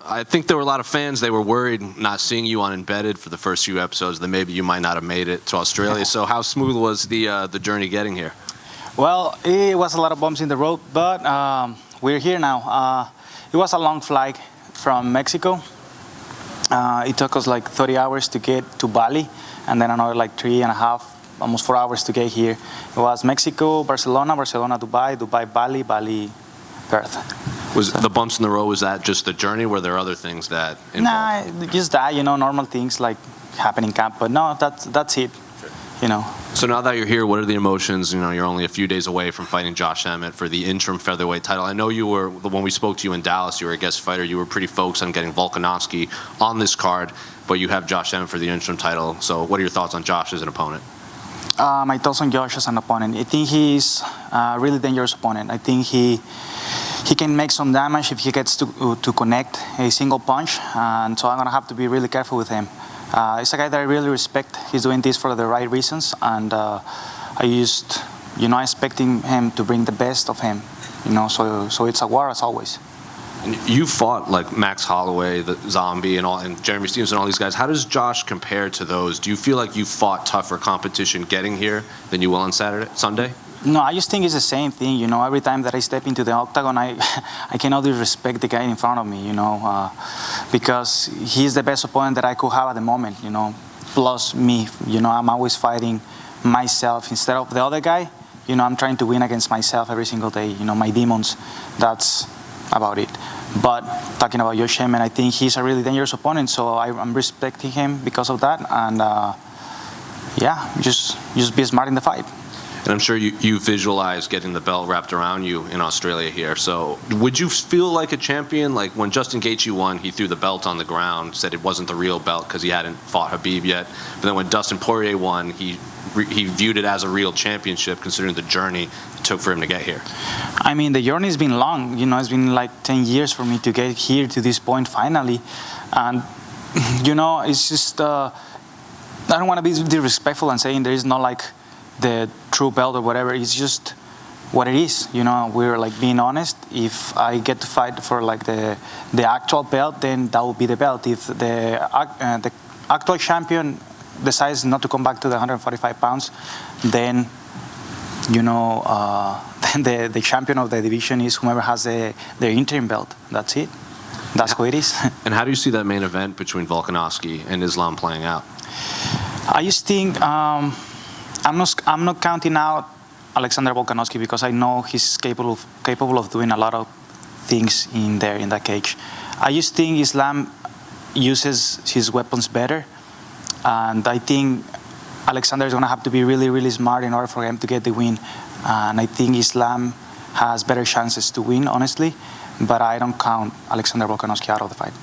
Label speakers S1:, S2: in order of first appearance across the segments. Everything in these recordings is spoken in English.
S1: I think there were a lot of fans, they were worried not seeing you on Embedded for the first few episodes, that maybe you might not have made it to Australia. So how smooth was the journey getting here?
S2: Well, it was a lot of bumps in the road, but we're here now. It was a long flight from Mexico. It took us like 30 hours to get to Bali, and then another like 3.5, almost 4 hours to get here. It was Mexico, Barcelona, Dubai, Bali, Perth.
S1: Was the bumps in the road, was that just the journey? Were there other things that involved?
S2: Nah, just that, normal things like happen in camp. But no, that's it,
S1: So now that you're here, what are the emotions? You're only a few days away from fighting Josh Emmett for the interim featherweight title. I know you were, when we spoke to you in Dallas, you were a guest fighter. You were pretty focused on getting Volkanovski on this card, but you have Josh Emmett for the interim title. So what are your thoughts on Josh as an opponent?
S2: My thoughts on Josh as an opponent. I think he's a really dangerous opponent. I think he can make some damage if he gets to connect a single punch, and so I'm going to have to be really careful with him. He's a guy that I really respect. He's doing this for the right reasons, and I expecting him to bring the best of him, so it's a war as always.
S1: And you fought like Max Holloway, the Zombie, and Jeremy Stephens and all these guys. How does Josh compare to those? Do you feel like you fought tougher competition getting here than you will on Sunday?
S2: No, I just think it's the same thing. Every time that I step into the octagon, I cannot disrespect the guy in front of me. Because he's the best opponent that I could have at the moment. Plus me. I'm always fighting myself instead of the other guy. I'm trying to win against myself every single day. My demons. That's about it. But talking about Josh Emmett, I think he's a really dangerous opponent, so I'm respecting him because of that. And just be smart in the fight.
S1: And I'm sure you visualize getting the belt wrapped around you in Australia here. So would you feel like a champion? Like when Justin Gaethje won, he threw the belt on the ground, said it wasn't the real belt because he hadn't fought Khabib yet. But then when Dustin Poirier won, he viewed it as a real championship considering the journey it took for him to get here.
S2: I mean, the journey's been long. It's been like 10 years for me to get here to this point finally. And, it's just, I don't want to be disrespectful and saying there is not like the true belt or whatever. It's just what it is. We're like being honest. If I get to fight for like the actual belt, then that will be the belt. If the actual champion decides not to come back to the 145 pounds, then then the champion of the division is whoever has the interim belt. That's it. That's who it is.
S1: And how do you see that main event between Volkanovski and Islam playing out?
S2: I just think I'm not counting out Alexander Volkanovski because I know he's capable of doing a lot of things in that cage. I just think Islam uses his weapons better, and I think Alexander is going to have to be really, really smart in order for him to get the win. And I think Islam has better chances to win, honestly, but I don't count Alexander Volkanovski out of the fight.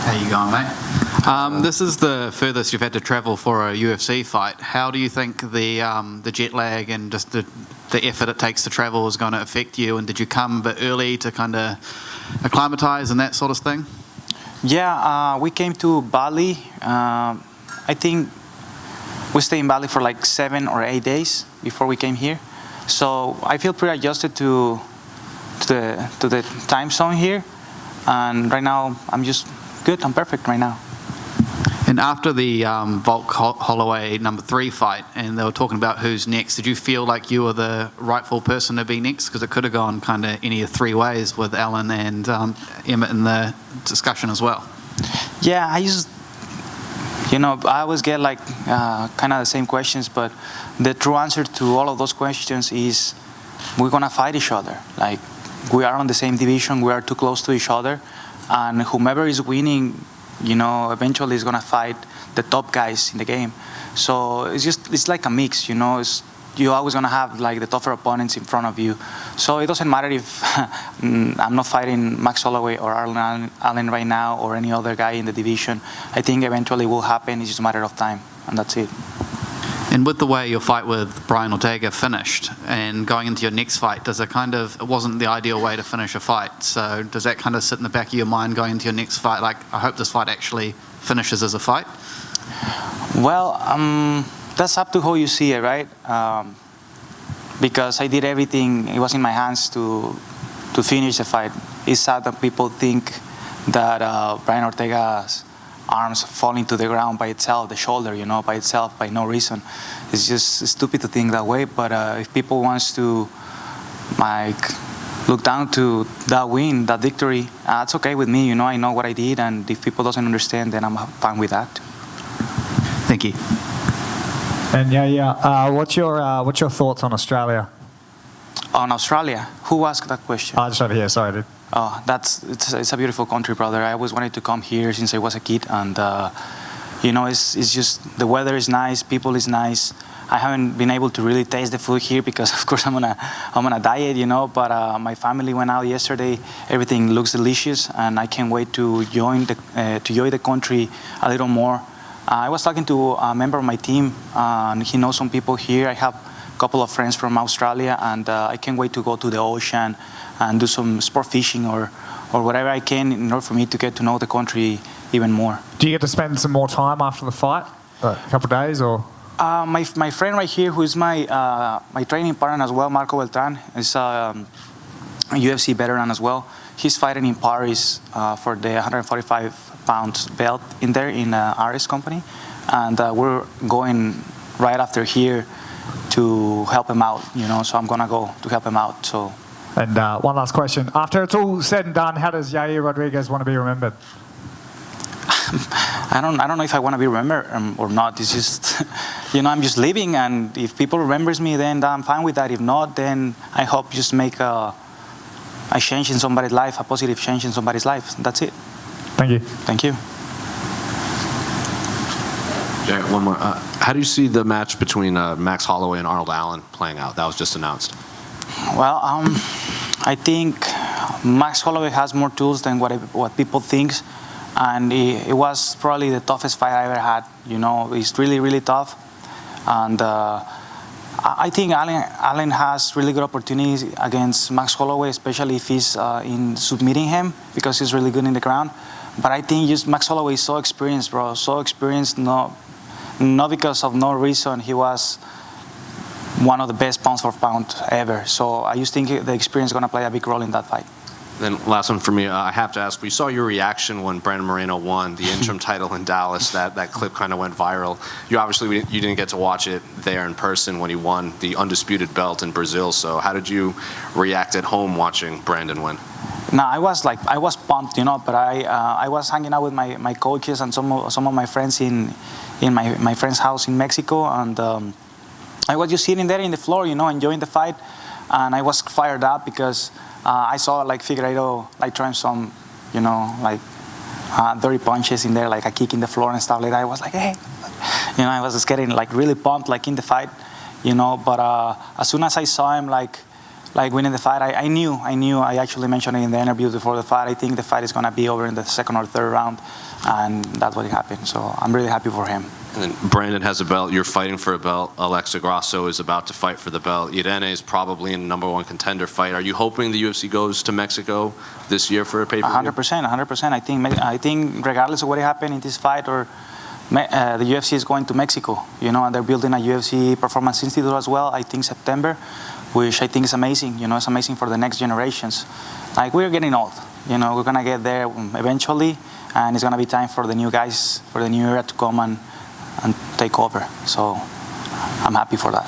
S3: How you going, mate? This is the furthest you've had to travel for a UFC fight. How do you think the jet lag and just the effort it takes to travel is going to affect you? And did you come a bit early to kind of acclimatise and that sort of thing?
S2: Yeah, we came to Bali. I think we stayed in Bali for like 7 or 8 days before we came here. So I feel pretty adjusted to the time zone here. And right now, I'm just good. I'm perfect right now.
S3: And after the Holloway #3 fight, and they were talking about who's next, did you feel like you were the rightful person to be next? Because it could have gone kind of any of 3 ways with Alan and Emmett in the discussion as well.
S2: Yeah, I always get like kind of the same questions, but the true answer to all of those questions is we're gonna fight each other. Like, we are on the same division, we are too close to each other, and whomever is winning, eventually is gonna fight the top guys in the game. So it's like a mix, you're always gonna have like the tougher opponents in front of you. So it doesn't matter if I'm not fighting Max Holloway or Allen right now or any other guy in the division. I think eventually it will happen. It's just a matter of time, and that's it.
S3: And with the way your fight with Brian Ortega finished and going into your next fight, it wasn't the ideal way to finish a fight. So does that kind of sit in the back of your mind going into your next fight? Like, I hope this fight actually finishes as a fight?
S2: Well, that's up to how you see it, right? because I did everything. It was in my hands to finish the fight. It's sad that people think that Brian Ortega's arms falling to the ground by itself, the shoulder, by itself, by no reason. It's just stupid to think that way. But if people wants to look down to that win, that victory, it's okay with me. I know what I did, and if people doesn't understand, then I'm fine with that.
S3: Thank you.
S4: And what's your thoughts on Australia?
S2: On Australia, who asked that question?
S4: Just over here. Sorry, dude.
S2: Oh, it's a beautiful country, brother. I always wanted to come here since I was a kid, and it's just the weather is nice, people is nice. I haven't been able to really taste the food here because, of course, I'm on a diet, But my family went out yesterday. Everything looks delicious, and I can't wait to enjoy the country a little more. I was talking to a member of my team, and he knows some people here. I have a couple of friends from Australia, and I can't wait to go to the ocean and do some sport fishing or whatever I can in order for me to get to know the country even more.
S4: Do you get to spend some more time after the fight? A couple of days, or?
S2: My friend right here, who is my training partner as well, Marco Beltran, is a UFC veteran as well. He's fighting in Paris for the 145-pound belt in there in Ares company, and we're going right after here to help him out. So I'm gonna go to help him out. So.
S4: And one last question: after it's all said and done, how does Yair Rodriguez want to be remembered?
S2: I don't know if I want to be remembered or not. It's just, I'm just living, and if people remembers me, then I'm fine with that. If not, then I hope just make a change in somebody's life, a positive change in somebody's life. That's it.
S4: Thank you.
S2: Thank you.
S1: Jared, one more. How do you see the match between Max Holloway and Arnold Allen playing out? That was just announced.
S2: Well, I think Max Holloway has more tools than what people think. And it was probably the toughest fight I ever had. It's really, really tough. And I think Allen has really good opportunities against Max Holloway, especially if he's in submitting him, because he's really good in the ground. But I think just Max Holloway is so experienced, bro. So experienced, not because of no reason. He was one of the best pound for pound ever. So I just think the experience is going to play a big role in that fight.
S1: Then last one for me, I have to ask, we saw your reaction when Brandon Moreno won the interim title in Dallas. That clip kind of went viral. You didn't get to watch it there in person when he won the undisputed belt in Brazil. So how did you react at home watching Brandon win?
S2: No, I was pumped, but I was hanging out with my coaches and some of my friends in my friend's house in Mexico, and I was just sitting there in the floor, enjoying the fight, and I was fired up because I saw Figueiredo throwing some, dirty punches in there, like a kick in the floor and stuff like that. I was like, hey, I was just getting really pumped in the fight, But as soon as I saw him winning the fight, I knew. I actually mentioned it in the interview before the fight. I think the fight is gonna be over in the second or third round, and that's what happened. So I'm really happy for him.
S1: And then Brandon has a belt. You're fighting for a belt. Alexa Grasso is about to fight for the belt. Irene is probably in the #1 contender fight. Are you hoping the UFC goes to Mexico this year for a pay-per-view?
S2: 100%. I think regardless of what happened in this fight, or the UFC is going to Mexico. And they're building a UFC Performance Institute as well. I think September, which I think is amazing. It's amazing for the next generations. We're getting old. We're gonna get there eventually, and it's gonna be time for the new guys, for the new era to come and take over. So I'm happy for that.